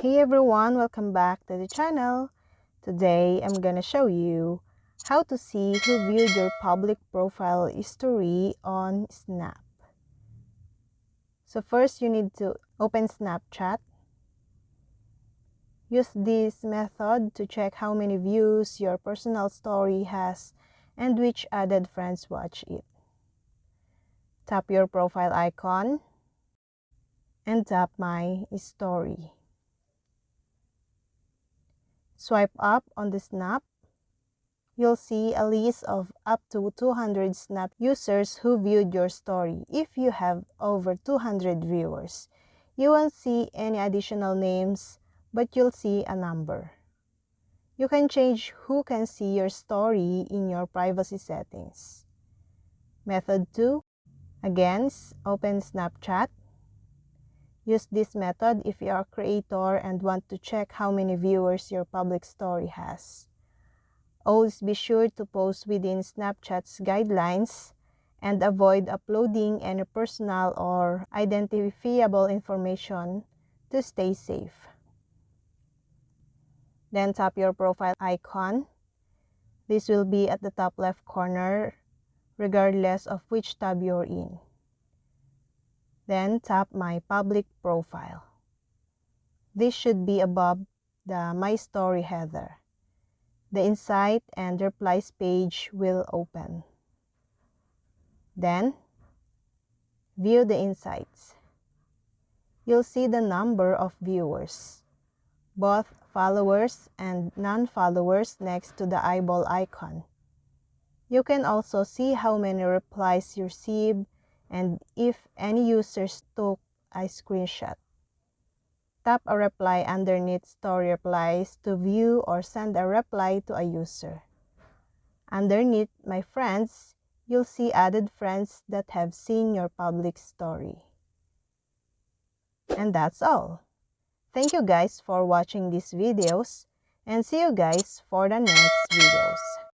Hey everyone, welcome back to the channel. Today I'm gonna show you how to see who viewed your public profile history on Snap. So first you need to open Snapchat. Use this method to check how many views your personal story has and which added friends watch it. Tap your profile icon and tap My Story. Swipe up on the Snap. You'll see a list of up to 200 Snap users who viewed your story. If you have over 200 viewers, you won't see any additional names, but you'll see a number. You can change who can see your story in your privacy settings. Method 2. Again, open Snapchat. Use this method if you are a creator and want to check how many viewers your public story has. Always be sure to post within Snapchat's guidelines and avoid uploading any personal or identifiable information to stay safe. Then tap your profile icon. This will be at the top left corner regardless of which tab you're in. Then tap My Public Profile. This should be above the My Story header. The Insight and Replies page will open. Then, view the insights. You'll see the number of viewers, both followers and non-followers next to the eyeball icon. You can also see how many replies you received and if any users took a screenshot. Tap a reply underneath Story Replies to view or send a reply to a user. Underneath My Friends, you'll see added friends that have seen your public story. And that's all. Thank you guys for watching these videos and see you guys for the next videos.